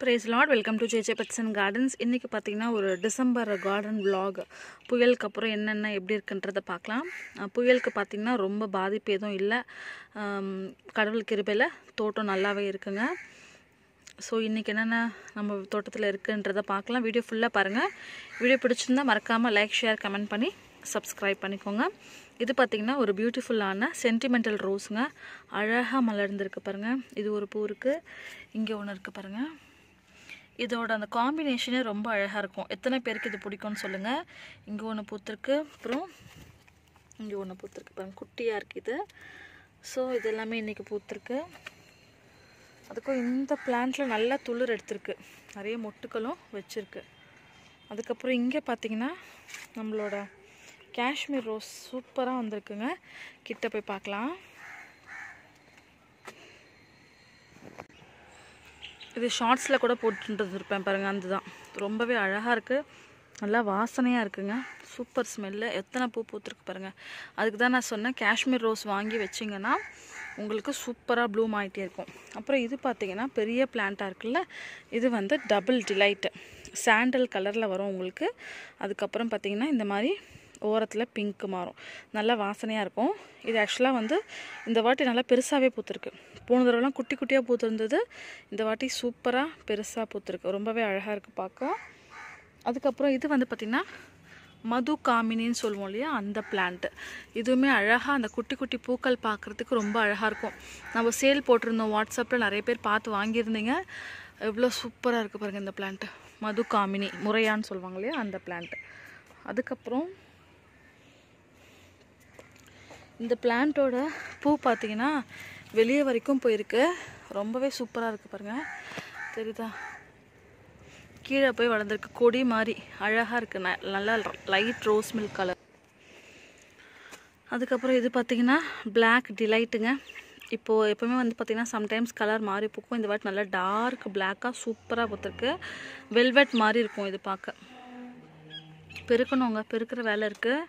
Praise Lord, welcome to JJ Pets and Gardens. இன்னைக்கு பார்த்தீங்கன்னா ஒரு டிசம்பர் கார்டன் vlog. புயலுக்கு அப்புறம் என்னென்ன எப்படி இருக்குன்றதை பார்க்கலாம். புயலுக்கு பார்த்தீங்கன்னா ரொம்ப பாதிப்பு எதுவும் இல்லை. கடவுள் கிருபையில் தோட்டம் நல்லாவே இருக்குங்க. ஸோ இன்றைக்கி என்னென்ன நம்ம தோட்டத்தில் இருக்குன்றதை பார்க்கலாம். வீடியோ ஃபுல்லாக பாருங்கள். வீடியோ பிடிச்சிருந்தா மறக்காமல் லைக் ஷேர் கமெண்ட் பண்ணி சப்ஸ்கிரைப் பண்ணிக்கோங்க. இது பார்த்திங்கன்னா ஒரு பியூட்டிஃபுல்லான சென்டிமெண்டல் ரோஸுங்க. அழகாக மலர்ந்துருக்கு பாருங்கள். இது ஒரு பூ இருக்குது, இங்கே ஒன்று இருக்குது பாருங்கள். இதோட அந்த காம்பினேஷனே ரொம்ப அழகாக இருக்கும். எத்தனை பேருக்கு இது பிடிக்கும்னு சொல்லுங்கள். இங்கே ஒன்று பூத்துருக்கு, அப்புறம் இங்கே ஒன்று பூத்துருக்கு பாருங்கள், குட்டியாக இருக்குது இது. ஸோ இது எல்லாமே இன்றைக்கி பூத்துருக்கு. அதுக்கும் இந்த பிளான்ட்டில் நல்லா துளிர் எடுத்துருக்கு, நிறைய மொட்டுக்களும் வச்சுருக்கு. அதுக்கப்புறம் இங்கே பார்த்திங்கன்னா நம்மளோட காஷ்மீர் ரோஸ் சூப்பராக வந்திருக்குங்க. கிட்ட போய் பார்க்கலாம். இது ஷார்ட்ஸில் கூட போட்டுட்டு இருப்பேன் பாருங்கள். அதுதான் ரொம்பவே அழகாக இருக்குது, நல்லா வாசனையாக இருக்குங்க. Super smell. எத்தனை பூ பூத்துருக்கு பாருங்கள். அதுக்கு தான் நான் சொன்னேன், காஷ்மீர் ரோஸ் வாங்கி வச்சிங்கன்னா உங்களுக்கு சூப்பராக ப்ளூம் ஆகிட்டே இருக்கும். அப்புறம் இது பார்த்திங்கன்னா பெரிய பிளான்ட்டாக இருக்குல்ல, இது வந்து டபுள் டிலைட்டு சாண்டல் கலரில் வரும் உங்களுக்கு. அதுக்கப்புறம் பார்த்திங்கன்னா இந்த மாதிரி ஓரத்தில் பிங்க்கு மாறும், நல்லா வாசனையாக இருக்கும். இது ஆக்சுவலாக வந்து இந்த வாட்டி நல்லா பெருசாகவே பூத்துருக்கு. போன தடவைலாம் குட்டி குட்டியாக பூத்துருந்தது, இந்த வாட்டி சூப்பராக பெருசாக பூத்துருக்கு. ரொம்பவே அழகாக இருக்குது பார்க்க. அதுக்கப்புறம் இது வந்து பார்த்திங்கன்னா மது காமினின்னு சொல்லுவோம் இல்லையா, அந்த பிளான்ட்டு. இதுவுமே அழகாக அந்த குட்டி குட்டி பூக்கள் பார்க்குறதுக்கு ரொம்ப அழகாக இருக்கும். நம்ம சேல் போட்டிருந்தோம் வாட்ஸ்அப்பில், நிறைய பேர் பார்த்து வாங்கியிருந்தீங்க. எவ்வளோ சூப்பராக இருக்குது பாருங்கள் இந்த பிளான்ட்டு. மது காமினி முறையான்னு சொல்லுவாங்க இல்லையா, அந்த பிளான்ட்டு. அதுக்கப்புறம் இந்த பிளான்ட்டோட பூ பார்த்திங்கன்னா வெளியே வரைக்கும் போயிருக்கு. ரொம்பவே சூப்பராக இருக்குது பாருங்கள், தெரியுதா? கீழே போய் வளர்ந்துருக்கு, கொடி மாதிரி அழகாக இருக்குது, நல்லா லைட் ரோஸ் மில்க் கலர். அதுக்கப்புறம் இது பார்த்திங்கன்னா பிளாக் டிலைட்டுங்க. இப்போது எப்போவுமே வந்து பார்த்திங்கன்னா சம்டைம்ஸ் கலர் மாறி பூக்கும். இந்த வாட்டி நல்லா டார்க் பிளாக்காக சூப்பராக பூத்துருக்கு. வெல்வெட் மாதிரி இருக்கும் இது பார்க்க. பெருக்கணுங்க, பெருக்கிற வேலை இருக்குது.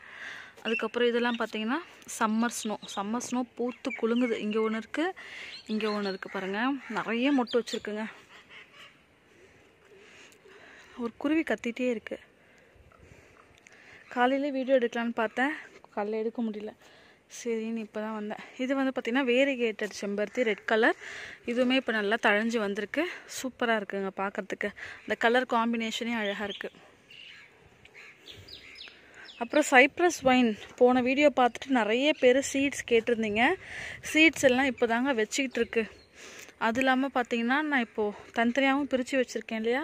அதுக்கப்புறம் இதெல்லாம் பார்த்திங்கன்னா சம்மர் ஸ்னோ பூத்து குலுங்குது. இங்கே ஒன்று இருக்குது, இங்கே ஒன்று இருக்குது பாருங்கள். நிறைய மொட்டு வச்சுருக்குங்க. ஒரு குருவி கத்திகிட்டே இருக்குது. காலையில் வீடியோ எடுக்கலான்னு பார்த்தேன், காலையில் எடுக்க முடியல. சரின்னு இப்போ தான் வந்தேன். இது வந்து பார்த்திங்கன்னா வேரிகேட்டட் செம்பருத்தி, ரெட் கலர். இதுவுமே இப்போ நல்லா தழைஞ்சி வந்திருக்கு. சூப்பராக இருக்குங்க பார்க்குறதுக்கு. இந்த கலர் காம்பினேஷனே அழகாக இருக்குது. அப்புறம் சைப்ரஸ் ஒயின் போன வீடியோ பார்த்துட்டு நிறைய பேர் சீட்ஸ் கேட்டிருந்தீங்க. சீட்ஸ் எல்லாம் இப்போ தாங்க வச்சுக்கிட்டு இருக்கு. அது இல்லாமல் பார்த்தீங்கன்னா நான் இப்போது தனித்தனியாகவும் பிரித்து வச்சுருக்கேன் இல்லையா,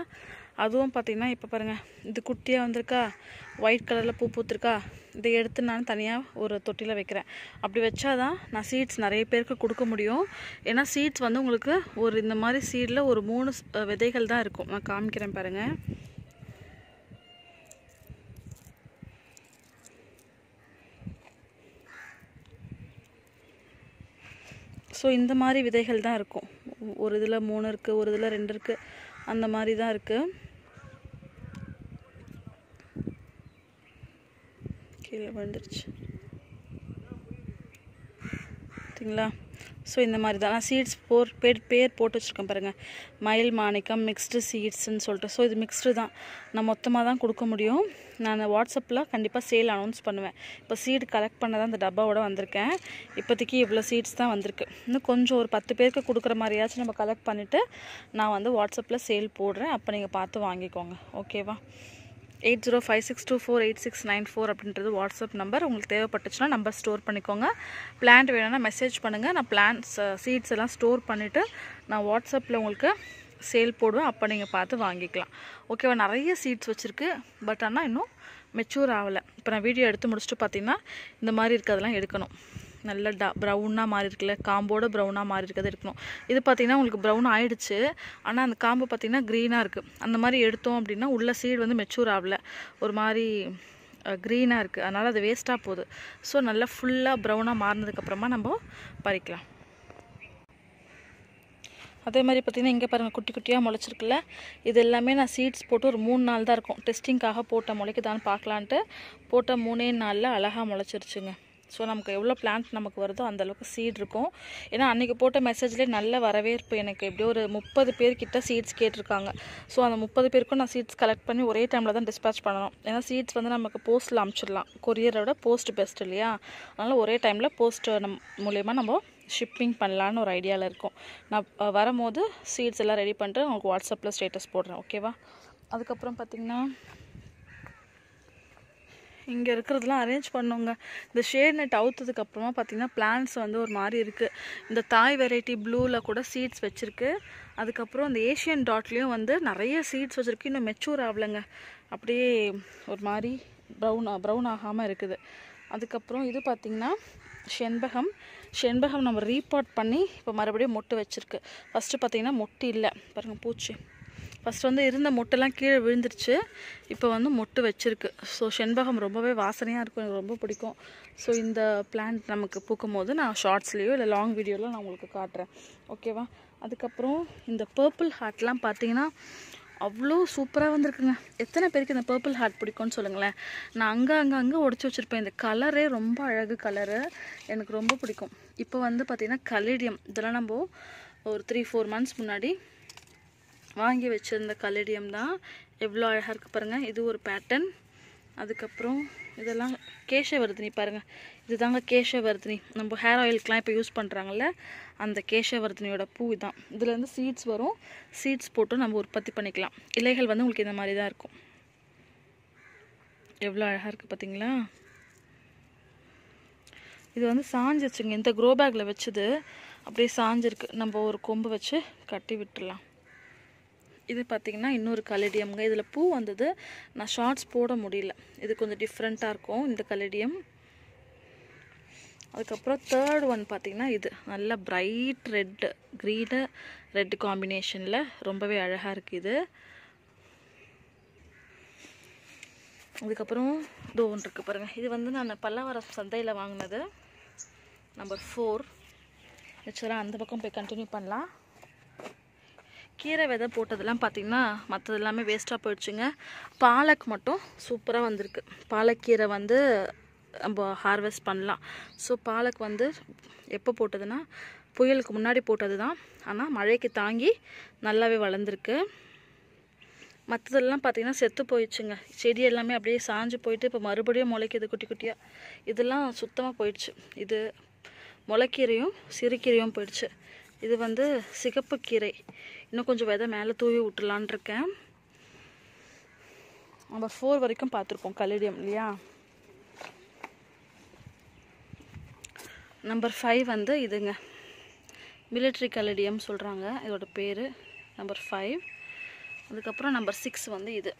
அதுவும் பார்த்திங்கன்னா இப்போ பாருங்கள், இது குட்டியாக வந்திருக்கா, ஒயிட் கலரில் பூ பூத்துருக்கா. இதை எடுத்து நான் தனியாக ஒரு தொட்டியில் வைக்கிறேன். அப்படி வச்சாதான் நான் சீட்ஸ் நிறைய பேருக்கு கொடுக்க முடியும். ஏன்னா சீட்ஸ் வந்து உங்களுக்கு ஒரு இந்த மாதிரி சீடில் ஒரு 3 விதைகள் தான் இருக்கும். நான் காமிக்கிறேன் பாருங்கள். ஸோ இந்த மாதிரி விதைகள் தான் இருக்கும். ஒரு இதில் 3 இருக்குது, ஒரு இதில் 2 இருக்குது, அந்த மாதிரி தான் இருக்குது. கீழே விழுந்துருச்சு சரிங்களா? ஸோ இந்த மாதிரி தான் நான் சீட்ஸ் பேர் போட்டு வச்சுருக்கேன் பாருங்கள். மயில் மாணிக்கம் மிக்ஸ்டு சீட்ஸ்ன்னு சொல்லிட்டு. ஸோ இது மிக்ஸ்டு தான், நான் மொத்தமாக தான் கொடுக்க முடியும். நான் வாட்ஸ்அப்பில் கண்டிப்பாக சேல் அனௌன்ஸ் பண்ணுவேன். இப்போ சீடு கலெக்ட் பண்ண தான் இந்த டப்பாவோட வந்திருக்கேன். இப்போதைக்கு இவ்வளோ சீட்ஸ் தான் வந்திருக்கு. இன்னும் கொஞ்சம் ஒரு 10 பேருக்கு கொடுக்குற மாதிரியாச்சும் நம்ம கலெக்ட் பண்ணிவிட்டு நான் வந்து வாட்ஸ்அப்பில் சேல் போடுறேன். அப்போ நீங்கள் பார்த்து வாங்கிக்கோங்க, ஓகேவா? 8056248694 அப்படின்றது வாட்ஸ்அப் நம்பர். உங்களுக்கு தேவைப்பட்டுச்சுன்னா நம்பர் ஸ்டோர் பண்ணிக்கோங்க. பிளான்ட் வேணும்னா மெசேஜ் பண்ணுங்கள். நான் பிளான்ட்ஸ் சீட்ஸ் எல்லாம் ஸ்டோர் பண்ணிவிட்டு நான் வாட்ஸ்அப்பில் உங்களுக்கு சேல் போடுவேன். அப்போ நீங்கள் பார்த்து வாங்கிக்கலாம், ஓகேவா? நிறைய சீட்ஸ் வச்சுருக்கு, பட் ஆனால் இன்னும் மெச்சூர் ஆகலை. இப்போ நான் வீடியோ எடுத்து முடிச்சுட்டு பார்த்திங்கன்னா இந்த மாதிரி இருக்கிறதெல்லாம் எடுக்கணும். நல்ல ப்ரௌனாக மாறி இருக்குல்ல, காம்போட ப்ரௌனாக மாறி இருக்கிறது எடுக்கணும். இது பார்த்திங்கன்னா உங்களுக்கு ப்ரௌன் ஆகிடுச்சு, ஆனால் அந்த காம்பு பார்த்திங்கன்னா க்ரீனாக இருக்குது. அந்த மாதிரி எடுத்தோம் அப்படின்னா உள்ள சீடு வந்து மெச்சூர் ஆகலை, ஒரு மாதிரி க்ரீனாக இருக்குது. அதனால் அது வேஸ்ட்டாக போகுது. ஸோ நல்லா ஃபுல்லாக ப்ரௌனாக மாறினதுக்கப்புறமா நம்ம பறிக்கலாம். அதே மாதிரி பார்த்திங்கன்னா இங்கே பாருங்கள், குட்டி குட்டியாக முளைச்சிருக்குல்ல. இது எல்லாமே நான் சீட்ஸ் போட்டு ஒரு 3 நாள் தான் இருக்கும். டெஸ்டிங்காக போட்ட முளைக்குதான்னு பார்க்கலான்ட்டு போட்ட 3 நாளில் அழகாக முளைச்சிருச்சுங்க. ஸோ நமக்கு எவ்வளோ பிளான்ட் நமக்கு வருதோ அந்தளவுக்கு சீட் இருக்கும். ஏன்னா அன்றைக்கி போட்ட மெசேஜ்லேயே நல்ல வரவேற்பு. எனக்கு எப்படியோ ஒரு 30 பேர்கிட்ட சீட்ஸ் கேட்டிருக்காங்க. ஸோ அந்த 30 பேருக்கும் நான் சீட்ஸ் கலெக்ட் பண்ணி ஒரே டைமில் தான் டிஸ்பேச் பண்ணணும். ஏன்னா சீட்ஸ் வந்து நமக்கு போஸ்ட்டில் அனுப்பிச்சிடலாம், கொரியரை விட போஸ்ட் பெஸ்ட் இல்லையா. அதனால் ஒரே டைமில் போஸ்ட் மூலயமா நம்ம ஷிப்பிங் பண்ணலான்னு ஒரு ஐடியாவில் இருக்கும். நான் வரும்போது சீட்ஸ் எல்லாம் ரெடி பண்ணிட்டு உங்களுக்கு வாட்ஸ்அப்பில் ஸ்டேட்டஸ் போடுறேன், ஓகேவா. அதுக்கப்புறம் பார்த்திங்கன்னா இங்கே இருக்கிறதுலாம் அரேஞ்ச் பண்ணுங்க. இந்த ஷேட் நெட் அவுத்ததுக்கப்புறமா பார்த்திங்கன்னா பிளான்ட்ஸ் வந்து ஒரு மாதிரி இருக்குது. இந்த தாய் வெரைட்டி ப்ளூவில் கூட சீட்ஸ் வச்சுருக்கு. அதுக்கப்புறம் இந்த ஏஷியன் டாட்லேயும் வந்து நிறைய சீட்ஸ் வச்சுருக்கு. இன்னும் மெச்சூர் ஆகலைங்க, அப்படியே ஒரு மாதிரி ப்ரௌன் ஆகாமல் இருக்குது. அதுக்கப்புறம் இது பார்த்திங்கன்னா செண்பகம் நம்ம ரீபாட் பண்ணி இப்போ மறுபடியும் மொட்டு வச்சுருக்கு. ஃபஸ்ட்டு பார்த்திங்கன்னா மொட்டு இல்லை பாருங்கள், பூச்சி. ஃபஸ்ட்டு வந்து இருந்த மொட்டெல்லாம் கீழே விழுந்துருச்சு, இப்போ வந்து மொட்டு வச்சுருக்கு. ஸோ செண்பகம் ரொம்பவே வாசனையாக இருக்கும், எனக்கு ரொம்ப பிடிக்கும். ஸோ இந்த பிளான்ட் நமக்கு பூக்கும் போது நான் ஷார்ட்ஸ்லேயோ இல்லை லாங் வீடியோவில் நான் உங்களுக்கு காட்டுறேன், ஓகேவா. அதுக்கப்புறம் இந்த பர்பிள் ஹார்ட்லாம் பார்த்தீங்கன்னா அவ்வளோ சூப்பராக வந்திருக்குங்க. எத்தனை பேருக்கு இந்த பர்பிள் ஹார்ட் பிடிக்கும்னு சொல்லுங்களேன். நான் அங்கே உடச்சி வச்சுருப்பேன். இந்த கலரே ரொம்ப அழகு கலரு, எனக்கு ரொம்ப பிடிக்கும். இப்போ வந்து பார்த்திங்கன்னா கலேடியம், இதெல்லாம் நம்ம ஒரு 3-4 மந்த்ஸ் முன்னாடி வாங்கி வச்சுருந்த கலேடியம் தான். எவ்வளோ அழகாக இருக்குது பாருங்கள், இது ஒரு பேட்டர்ன். அதுக்கப்புறம் இதெல்லாம் கேசவர்தினி பாருங்கள், இதுதாங்க கேசவர்தினி. நம்ம ஹேர் ஆயிலுக்கெலாம் இப்போ யூஸ் பண்ணுறாங்கல்ல, அந்த கேசவர்தினியோட பூ தான். இதுலேருந்து சீட்ஸ் வரும், சீட்ஸ் போட்டு நம்ம உற்பத்தி பண்ணிக்கலாம். இலைகள் வந்து உங்களுக்கு இந்த மாதிரி தான் இருக்கும். எவ்வளோ அழகாக இருக்குது பார்த்தீங்களா. இது வந்து சாஞ்சிருச்சுங்க, இந்த க்ரோ பேக்கில் வச்சது அப்படியே சாஞ்சிருக்கு. நம்ம ஒரு கொம்பு வச்சு கட்டி விட்டுடலாம். இது பார்த்திங்கன்னா இன்னொரு கலேடியம்ங்க. இதில் பூ வந்தது, நான் ஷார்ட்ஸ் போட முடியல. இது கொஞ்சம் டிஃப்ரெண்ட்டாக இருக்கும் இந்த கலேடியம். அதுக்கப்புறம் தேர்ட் ஒன் பார்த்திங்கன்னா இது நல்ல பிரைட் க்ரீனு ரெட் காம்பினேஷனில் ரொம்பவே அழகாக இருக்குது இது. அதுக்கப்புறம் இது ஒன்று இருக்குது பாருங்கள், இது வந்து நான் பல்லாவரம் சந்தையில் வாங்கினது, நம்பர் 4. வச்சுலாம் அந்த பக்கம் போய் கண்டினியூ பண்ணலாம். கீரை விதை போட்டதெல்லாம் பார்த்திங்கன்னா மற்றது எல்லாமே வேஸ்ட்டாக போயிடுச்சுங்க. பாலக் மட்டும் சூப்பராக வந்திருக்கு. பாலக்கீரை வந்து நம்ம ஹார்வெஸ்ட் பண்ணலாம். ஸோ பாலக் வந்து எப்போ போட்டதுன்னா புயலுக்கு முன்னாடி போட்டது தான், ஆனால் மழைக்கு தாங்கி நல்லாவே வளர்ந்துருக்கு. மற்றதெல்லாம் பார்த்திங்கன்னா செத்து போயிடுச்சுங்க. செடி எல்லாமே அப்படியே சாஞ்சு போயிட்டு இப்போ மறுபடியும் முளைக்குது குட்டி குட்டியாக. இதெல்லாம் சுத்தமாக போயிடுச்சு. இது முளைக்கீரையும் சிறுகீரையும் போயிடுச்சு. இது வந்து சிகப்பு கீரை, இன்னும் கொஞ்சம் விதை மேலே தூவி விட்டுலான் இருக்கேன். நம்பர் 4 வரைக்கும் பார்த்துருக்கோம் கலேடியம் இல்லையா. நம்பர் 5 வந்து இதுங்க, மிலிட்ரி கலேடியம் சொல்கிறாங்க இதோட பேர், நம்பர் 5. அதுக்கப்புறம் நம்பர் 6 வந்து இது.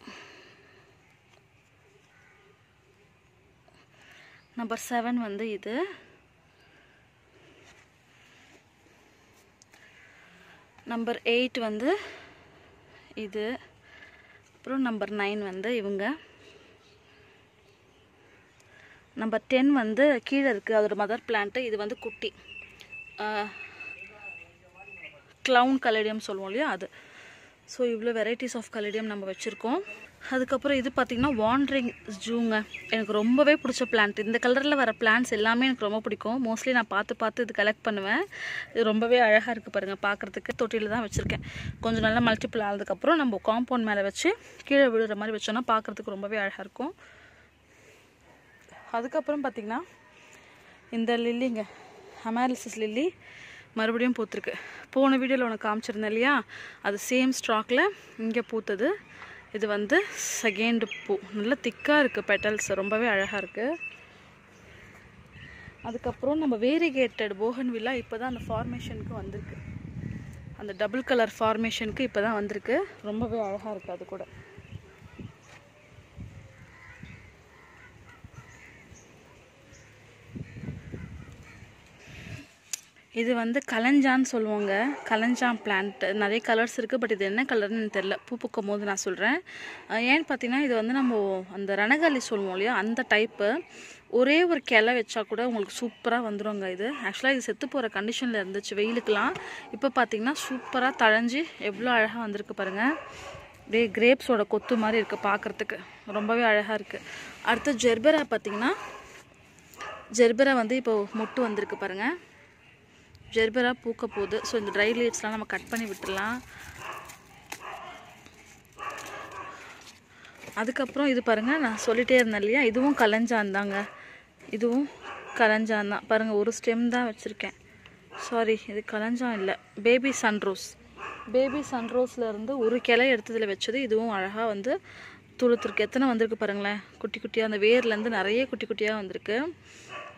நம்பர் 7 வந்து இது. நம்பர் 8 வந்து இது. அப்புறம் நம்பர் 9 வந்து இவங்க. நம்பர் 10 வந்து கீழே இருக்குது, அதோட மதர் பிளான்ட்டு. இது வந்து குட்டி க்ளவுன் கலேடியம் சொல்லுவோம் இல்லையா அது. ஸோ இவ்வளோ வெரைட்டிஸ் ஆஃப் கலேடியம் நம்ம வச்சுருக்கோம். அதுக்கப்புறம் இது பார்த்திங்கன்னா வாண்டரிங் ஜூங்க, எனக்கு ரொம்பவே பிடிச்ச பிளான்ட். இந்த கலரில் வர பிளான்ட்ஸ் எல்லாமே எனக்கு ரொம்ப பிடிக்கும். மோஸ்ட்லி நான் பார்த்து இது கலெக்ட் பண்ணுவேன். இது ரொம்பவே அழகாக இருக்குது பாருங்கள் பார்க்குறதுக்கு. தொட்டியில் தான் வச்சுருக்கேன். கொஞ்சம் நல்லா மல்டிபிள் ஆனதுக்கப்புறம் நம்ம காம்பவுண்ட் மேலே வச்சு கீழே விழுற மாதிரி வச்சோன்னா பார்க்குறதுக்கு ரொம்பவே அழகாக இருக்கும். அதுக்கப்புறம் பார்த்திங்கன்னா இந்த லில்லிங்க, அமாரிலிஸ் லில்லி மறுபடியும் பூத்துருக்கு. போன வீடியோவில் உனக்கு காமிச்சிருந்தேன் இல்லையா, அது சேம் ஸ்டாக்கில் இங்கே பூத்தது. இது வந்து செகண்ட் பூ, நல்லா திக்காக இருக்குது பெட்டல்ஸ், ரொம்பவே அழகாக இருக்குது. அதுக்கப்புறம் நம்ம வேரிகேட்டட் போகன்வில்லா இப்போ தான் அந்த ஃபார்மேஷனுக்கு வந்திருக்கு. அந்த டபுள் கலர் ஃபார்மேஷனுக்கு இப்போ தான் வந்திருக்கு. ரொம்பவே அழகாக இருக்குது அது கூட. இது வந்து கலஞ்சான்னு சொல்லுவாங்க, கலஞ்சான் பிளான்ட். நிறைய கலர்ஸ் இருக்குது, பட் இது என்ன கலர்னு எனக்கு தெரியல. பூ பூக்கும் போது நான் சொல்கிறேன். ஏன்னு பார்த்தீங்கன்னா இது வந்து நம்ம அந்த ரணகாலி சொல்லுவோம் இல்லையா, அந்த டைப்பு. ஒரே ஒரு கிளை வச்சா கூட உங்களுக்கு சூப்பராக வந்துடுங்க. இது ஆக்சுவலாக இது செத்து போகிற கண்டிஷனில் இருந்துச்சு வெயிலுக்கெலாம். இப்போ பார்த்திங்கன்னா சூப்பராக தழைஞ்சி எவ்வளோ அழகாக வந்திருக்கு பாருங்கள். அப்படியே கிரேப்ஸோட கொத்து மாதிரி இருக்குது பார்க்குறதுக்கு, ரொம்பவே அழகாக இருக்குது. அடுத்து ஜெர்பரா பார்த்திங்கன்னா ஜெர்பரா வந்து இப்போ மொட்டு வந்திருக்கு பாருங்கள். ஜெர்பரா பூக்க போகுது. ஸோ இந்த ட்ரை லீவ்ஸ்லாம் நம்ம கட் பண்ணி விட்டுடலாம். அதுக்கப்புறம் இது பாருங்கள், நான் சொல்லிகிட்டே இருந்தேன் இல்லையா, இதுவும் கலஞ்சான் தாங்க. இதுவும் கலஞ்சான் தான் பாருங்கள். ஒரு ஸ்டெம் தான் வச்சுருக்கேன். சாரி, இது கலஞ்சான் இல்லை, பேபி சன்ரோஸ். பேபி சன்ரோஸ்லேருந்து ஒரு கிளை எடுத்ததில் வச்சது. இதுவும் அழகாக வந்து துளுத்துருக்கு. எத்தனை வந்திருக்கு பாருங்களேன், குட்டி குட்டியாக. அந்த வேர்லேருந்து நிறைய குட்டி குட்டியாக வந்திருக்கு.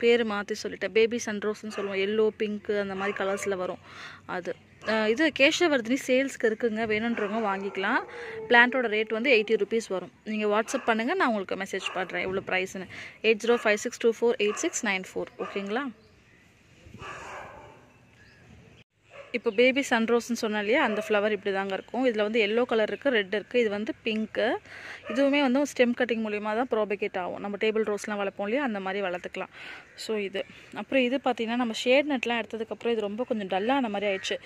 பேர் மாற்றி சொல்லிட்டேன். பேபி சன்ரோஸ்ன்னு சொல்லுவோம். எல்லோ, பிங்க்கு அந்த மாதிரி கலர்ஸில் வரும் அது. இது கேஷவர்தினி சேல்ஸ்க்கு இருக்குங்க, வேணுன்றவங்க வாங்கிக்கலாம். பிளான்ட்டோட ரேட் வந்து 80 rupees வரும். நீங்கள் வாட்ஸ்அப் பண்ணுங்கள், நான் உங்களுக்கு மெசேஜ் பண்ணுறேன் எவ்வளோ ப்ரைஸ்ன்னு. 8056248694. ஓகேங்களா? இப்போ பேபி சன்ரோஸ்ன்னு சொன்னேன் இல்லையா, அந்த ஃப்ளவர் இப்படி தாங்க இருக்கும். இதில் வந்து எல்லோ கலர் இருக்குது, ரெட் இருக்குது. இது வந்து பிங்க்கு. இதுவுமே வந்து ஸ்டெம் கட்டிங் மூலிமா தான் ப்ரோபகேட் ஆகும். நம்ம டேபிள் ரோஸ்லாம் வளர்ப்போம் இல்லையா, அந்த மாதிரி வளர்த்துக்கலாம். ஸோ இது அப்புறம் இது பார்த்திங்கன்னா நம்ம ஷேட் நெட்லாம் எடுத்ததுக்கப்புறம் இது ரொம்ப கொஞ்சம் டல்லான மாதிரி ஆயிடுச்சு.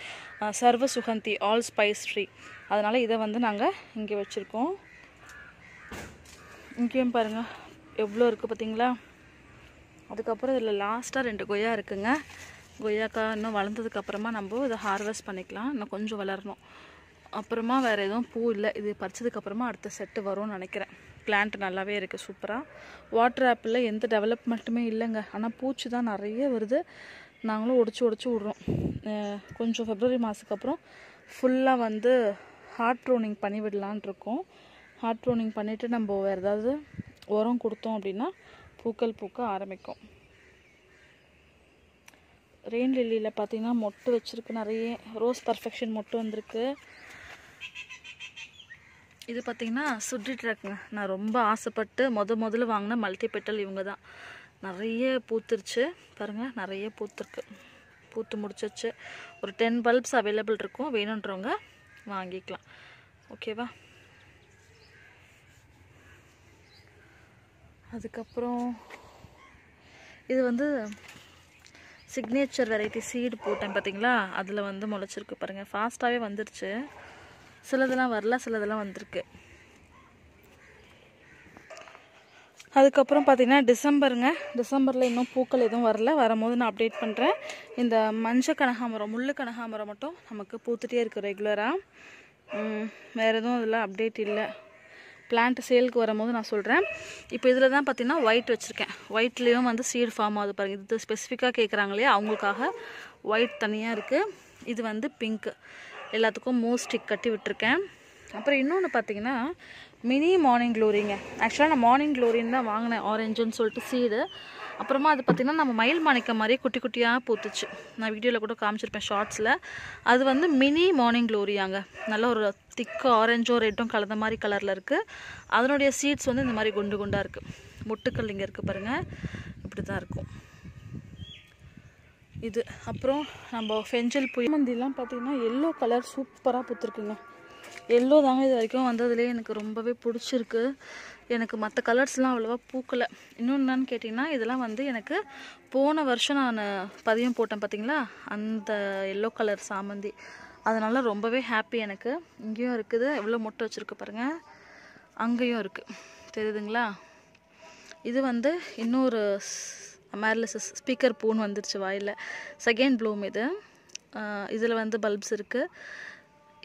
சர்வ சுகந்தி ஆல் ஸ்பைஸ் ஃப்ரீ. அதனால் இதை வந்து நாங்கள் இங்கே வச்சுருக்கோம். இங்கேயும் பாருங்கள் எவ்வளோ இருக்குது பார்த்தீங்களா. அதுக்கப்புறம் இதில் லாஸ்ட்டாக 2 கொய்யா இருக்குங்க. கொய்யாக்காய் இன்னும் வளர்ந்ததுக்கப்புறமா நம்ம இதை ஹார்வெஸ்ட் பண்ணிக்கலாம். இன்னும் கொஞ்சம் வளரணும். அப்புறமா வேறு எதுவும் பூ இல்லை. இது பறிச்சதுக்கப்புறமா அடுத்த செட்டு வரும்னு நினைக்கிறேன். பிளான்ட் நல்லாவே இருக்குது, சூப்பராக. வாட்டர் ஆப்பிளில் எந்த டெவலப்மெண்ட்டுமே இல்லைங்க. ஆனால் பூச்சி தான் நிறைய வருது. நாங்களும் உடச்சி விட்றோம். கொஞ்சம் February மாதத்துக்கு அப்புறம் ஃபுல்லாக வந்து ஹார்ட் ப்ரூனிங் பண்ணி விடலான் இருக்கோம். ஹார்ட் ப்ரூனிங் பண்ணிவிட்டு நம்ம வேறு ஏதாவது உரம் கொடுத்தோம் அப்படின்னா பூக்கள் பூக்க ஆரம்பிக்கும். ரெயின் லில்லியில் பார்த்தீங்கன்னா மொட்டு வச்சுருக்கு நிறைய. ரோஸ் பர்ஃபெக்ஷன் மொட்டு வந்திருக்கு. இது பார்த்திங்கன்னா சுட்டி ட்ரக்குங்க. நான் ரொம்ப ஆசைப்பட்டு முதல்ல வாங்கின மல்டிபெட்டல் இவங்க தான். நிறைய பூத்துருச்சு பாருங்கள், நிறைய பூத்து முடிச்சிச்சு. ஒரு 10 bulbs அவைலபிள் இருக்கும். வேணுன்றவங்க வாங்கிக்கலாம். ஓகேவா? அதுக்கப்புறம் இது வந்து சிக்னேச்சர் வெரைட்டி சீடு போட்டேன் பார்த்தீங்களா, அதில் வந்து முளைச்சிருக்கு பாருங்கள். ஃபாஸ்ட்டாகவே வந்துருச்சு. சிலதெல்லாம் வரல, சிலதெல்லாம் வந்திருக்கு. அதுக்கப்புறம் பார்த்திங்கன்னா டிசம்பருங்க. டிசம்பரில் இன்னும் பூக்கள் எதுவும் வரல. வரும்போது நான் அப்டேட் பண்ணுறேன். இந்த மஞ்சள் கனகாமரம், முள்ளு கனகாமரம் மட்டும் நமக்கு பூத்துட்டே இருக்குது ரெகுலராக. வேறு எதுவும் இதில் அப்டேட் இல்லை. பிளான்ட் சேலுக்கு வரும்போது நான் சொல்கிறேன். இப்போ இதில் தான் பார்த்திங்கன்னா ஒயிட் வச்சுருக்கேன். ஒயிட்லேயும் வந்து சீடு ஃபார்ம் ஆகுது பாருங்கள். இது ஸ்பெசிஃபிக்காக கேட்குறாங்க இல்லையா, அவங்களுக்காக ஒயிட் தனியாக இருக்குது. இது வந்து பிங்க்கு. எல்லாத்துக்கும் ஸ்டிக் கட்டி விட்டுருக்கேன். அப்புறம் இன்னொன்று பார்த்திங்கன்னா மினி மார்னிங் க்ளோரிங்க. ஆக்சுவலாக நான் மார்னிங் க்ளோரின்னு தான் வாங்கினேன், ஆரஞ்சுன்னு சொல்லிட்டு சீடு. அப்புறமா அது பார்த்திங்கன்னா நம்ம மயில் மாணிக்கம் மாதிரியே குட்டி குட்டியாக பூத்துச்சு. நான் வீடியோவில் கூட காமிச்சிருப்பேன் ஷார்ட்ஸில். அது வந்து மினி மார்னிங் க்ளோரியாங்க. நல்ல ஒரு திக்கு ஆரஞ்சோ ரெட்டும் கலந்த மாதிரி கலரில் இருக்குது. அதனுடைய சீட்ஸ் வந்து இந்த மாதிரி குண்டு குண்டாக இருக்குது. மொட்டுக்கள் இங்கே இருக்குது பாருங்கள், இப்படி தான் இருக்கும் இது. அப்புறம் நம்ம ஃபெஞ்சல் புயமந்திலாம் பார்த்திங்கன்னா எல்லோ கலர் சூப்பராக பூத்துருக்குங்க. எல்லோ தாங்க இது வரைக்கும் வந்ததுலேயே எனக்கு ரொம்பவே பிடிச்சிருக்கு. எனக்கு மற்ற கலர்ஸ்லாம் அவ்வளோவா பூக்கலை. இன்னொன்று என்னன்னு கேட்டிங்கன்னா, இதெல்லாம் வந்து எனக்கு போன வருஷம் நான் பதியம் போட்டேன் பார்த்திங்களா, அந்த எல்லோ கலர் சாமந்தி. அதனால் ரொம்பவே ஹாப்பி எனக்கு. இங்கேயும் இருக்குது, எவ்வளோ மொட்டை வச்சுருக்கு பாருங்கள். அங்கேயும் இருக்குது, தெரியுதுங்களா. இது வந்து இன்னொரு அமேரலிஸ் ஸ்பீக்கர் பூன்னு வந்துருச்சு வாயில். செகண்ட் ப்ளூம் இது. இதில் வந்து பல்ப்ஸ் இருக்குது.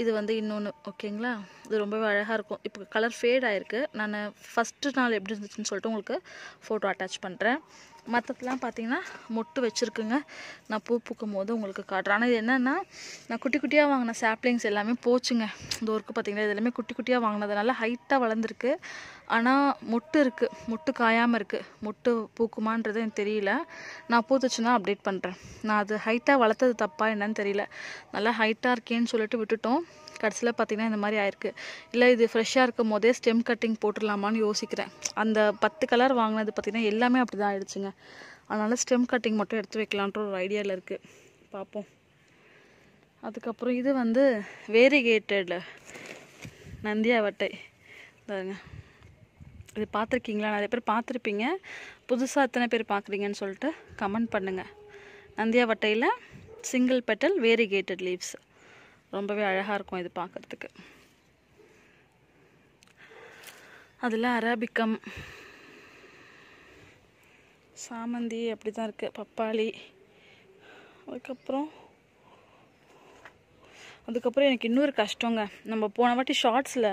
இது வந்து இன்னொன்று. ஓகேங்களா, இது ரொம்பவே அழகாக இருக்கும். இப்போ கலர் ஃபேட் ஆகிருக்கு. நான் ஃபஸ்ட்டு நாள் எப்படி இருந்துச்சுன்னு சொல்லிட்டு உங்களுக்கு ஃபோட்டோ அட்டாச் பண்ணுறேன். மற்றதெல்லாம் பார்த்திங்கன்னா மொட்டு வச்சுருக்குங்க. நான் பூ பூக்கும் போது உங்களுக்கு காட்டுறேன். ஆனால் இது என்னென்னா, நான் குட்டி குட்டியாக வாங்கின சாப்ளிங்ஸ் எல்லாமே போச்சுங்க. இந்த ஒர்க்கு பார்த்திங்கன்னா இது எல்லாமே குட்டி குட்டியாக வாங்கினதுனால ஹைட்டாக வளர்ந்துருக்கு. ஆனால் மொட்டு இருக்குது, மொட்டு காயாமல் இருக்குது. மொட்டு பூக்குமான்றது எனக்கு தெரியல. நான் பூத்துச்சுன்னா அப்டேட் பண்ணுறேன். நான் அது ஹைட்டாக வளர்த்தது தப்பாக என்னன்னு தெரியல. நல்லா ஹைட்டாக இருக்கேன்னு சொல்லிட்டு விட்டுட்டோம். கடைசியில் பார்த்திங்கன்னா இந்த மாதிரி ஆயிருக்கு. இல்லை இது ஃப்ரெஷ்ஷாக இருக்கும் போதே ஸ்டெம் கட்டிங் போட்டுடலாமான்னு யோசிக்கிறேன். அந்த 10 கலர் வாங்கினது பார்த்திங்கன்னா எல்லாமே அப்படி தான் ஆயிடுச்சுங்க. அதனால் ஸ்டெம் கட்டிங் மட்டும் எடுத்து வைக்கலான்ற ஒரு ஐடியாவில் இருக்குது. பார்ப்போம். அதுக்கப்புறம் இது வந்து வேரிகேட்டட் நந்தியாவட்டை பாருங்க. இது பார்த்துருக்கீங்களா? நிறைய பேர் பார்த்துருப்பீங்க. புதுசாக எத்தனை பேர் பார்க்குறீங்கன்னு சொல்லிட்டு கமெண்ட் பண்ணுங்கள். நந்தியாவட்டையில் சிங்கிள் பெட்டல் வேரிகேட்டட் லீவ்ஸ் ரொம்பவே அழகாக இருக்கும் இது பார்க்குறதுக்கு. அதில் அரபிக்கம், சாமந்தி அப்படி தான் இருக்குது, பப்பாளி. அதுக்கப்புறம் எனக்கு இன்னொரு கஷ்டங்க. நம்ம போன வாட்டி ஷார்ட்ஸில்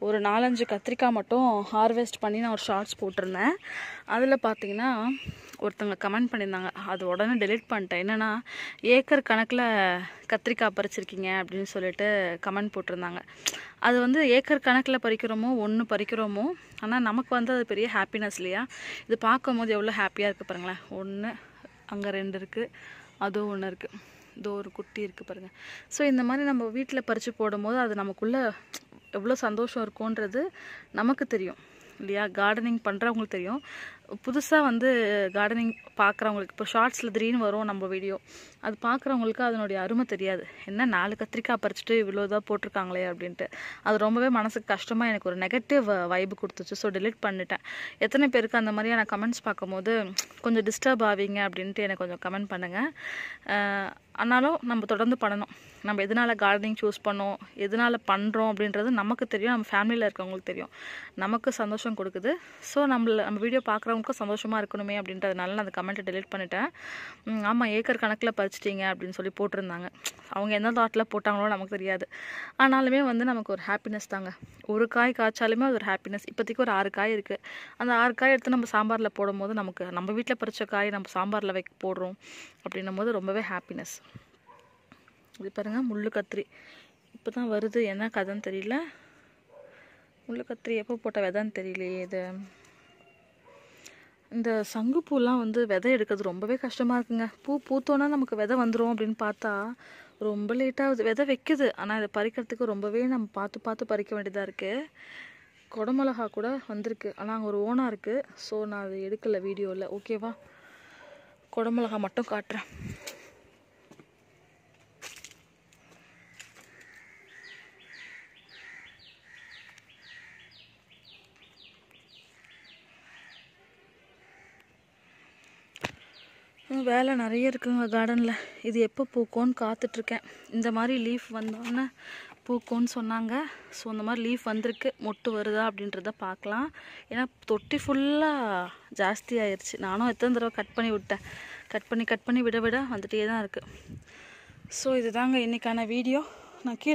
ஒரு 4-5 கத்திரிக்காய் மட்டும் ஹார்வெஸ்ட் பண்ணி நான் ஒரு ஷார்ட்ஸ் போட்டிருந்தேன். அதில் பார்த்தீங்கன்னா ஒருத்தவங்க கமெண்ட் பண்ணியிருந்தாங்க, அது உடனே டெலிட் பண்ணிட்டேன். என்னென்னா ஏக்கர் கணக்கில் கத்திரிக்காய் பறிச்சிருக்கீங்க அப்படின்னு சொல்லிட்டு கமெண்ட் போட்டிருந்தாங்க. அது வந்து ஏக்கர் கணக்கில் பறிக்கிறோமோ ஒன்று பறிக்கிறோமோ, ஆனால் நமக்கு வந்து அது பெரிய ஹாப்பினஸ் இல்லையா? இது பார்க்கும்போது எவ்வளோ ஹாப்பியாக இருக்குது பாருங்களேன். ஒன்று, அங்கே 2 இருக்குது, அதுவும் ஒன்று இருக்குது, இதோ ஒரு குட்டி இருக்குது பாருங்கள். ஸோ இந்த மாதிரி நம்ம வீட்டில் பறித்து போடும்போது அது நமக்குள்ளே எவ்வளோ சந்தோஷம் இருக்கும்ன்றது நமக்கு தெரியும் இல்லையா? கார்டனிங் பண்ணுறவங்களுக்கு தெரியும். புதுசாக வந்து கார்டனிங் பார்க்குறவங்களுக்கு இப்போ ஷார்ட்ஸில் திடீர்னு வரும் நம்ம வீடியோ, அது பார்க்குறவங்களுக்கு அதனுடைய அருமை தெரியாது. என்ன 4 கத்திரிக்காய் பறிச்சுட்டு இவ்வளோதான் போட்டிருக்காங்களே அப்படின்ட்டு. அது ரொம்பவே மனசுக்கு கஷ்டமாக எனக்கு ஒரு நெகட்டிவ் வைப்பு கொடுத்துச்சு. ஸோ டெலிட் பண்ணிட்டேன். எத்தனை பேருக்கு அந்த மாதிரியான கமெண்ட்ஸ் பார்க்கும்போது கொஞ்சம் டிஸ்டர்ப் ஆவீங்க அப்படின்ட்டு எனக்கு கொஞ்சம் கமெண்ட் பண்ணுங்கள். ஆனாலும் நம்ம தொடர்ந்து பண்ணணும். நம்ம எதனால் கார்டனிங் சூஸ் பண்ணோம், எதனால் பண்ணுறோம் அப்படின்றது நமக்கு தெரியும், நம்ம ஃபேமிலியில் இருக்கவங்களுக்கு தெரியும். நமக்கு சந்தோஷம் கொடுக்குது. ஸோ நம்ம வீடியோ பார்க்குறவங்களுக்கும் சந்தோஷமாக இருக்கணுமே அப்படின்றதுனால நான் அந்த கமெண்ட்டை டெலிட் பண்ணிட்டேன். ஆமாம், ஏக்கர் கணக்கில் பறிச்சிட்டிங்க அப்படின்னு சொல்லி போட்டிருந்தாங்க. அவங்க எந்த தாட்டில் போட்டாங்களோ நமக்கு தெரியாது. ஆனாலுமே வந்து நமக்கு ஒரு ஹாப்பினஸ் தாங்க. ஒரு காய் காய்ச்சாலுமே அது ஒரு ஹாப்பினஸ். இப்போதைக்கு ஒரு 6 காய் இருக்குது. அந்த 6 காய் எடுத்து நம்ம சாம்பாரில் போடும்போது நமக்கு நம்ம வீட்டில் பறித்த காய் நம்ம சாம்பாரில் போடுறோம் அப்படின்னும் போது ரொம்பவே ஹாப்பினஸ். இது பாருங்கள், முள்ளு கத்திரி இப்போ தான் வருது, என்ன கதைன்னு தெரியல. முள்ளு கத்திரி எப்போ போட்ட விதைன்னு தெரியலையே. இந்த சங்குப்பூலாம் வந்து விதை எடுக்கிறது ரொம்பவே கஷ்டமாக இருக்குங்க. பூத்தோன்னா நமக்கு விதை வந்துடும் அப்படின்னு பார்த்தா ரொம்ப லேட்டாகுது. விதை வைக்குது, ஆனால் இதை பறிக்கிறதுக்கு ரொம்பவே நம்ம பார்த்து பறிக்க வேண்டியதாக இருக்குது. குடமிளகா கூட வந்திருக்கு, ஆனால் அங்கே ஒரு ஓனா இருக்குது. ஸோ நான் அதை எடுக்கலை வீடியோவில். ஓகேவா, குடமிளகா மட்டும் காட்டுறேன். வேலை நிறைய இருக்குங்க கார்டனில். இது எப்போ பூக்கும்னு காத்துட்ருக்கேன். இந்த மாதிரி லீஃப் வந்தோன்னே பூக்கும்னு சொன்னாங்க. ஸோ இந்த மாதிரி லீஃப் வந்திருக்கு, மொட்டு வருதா அப்படின்றத பார்க்கலாம். ஏன்னா தொட்டி ஃபுல்லாக ஜாஸ்தி ஆயிடுச்சு. நானும் எத்தனை தடவை கட் பண்ணி விட்டேன். கட் பண்ணி விட வந்துகிட்டே தான் இருக்குது. ஸோ இதுதாங்க இன்றைக்கான வீடியோ. நான்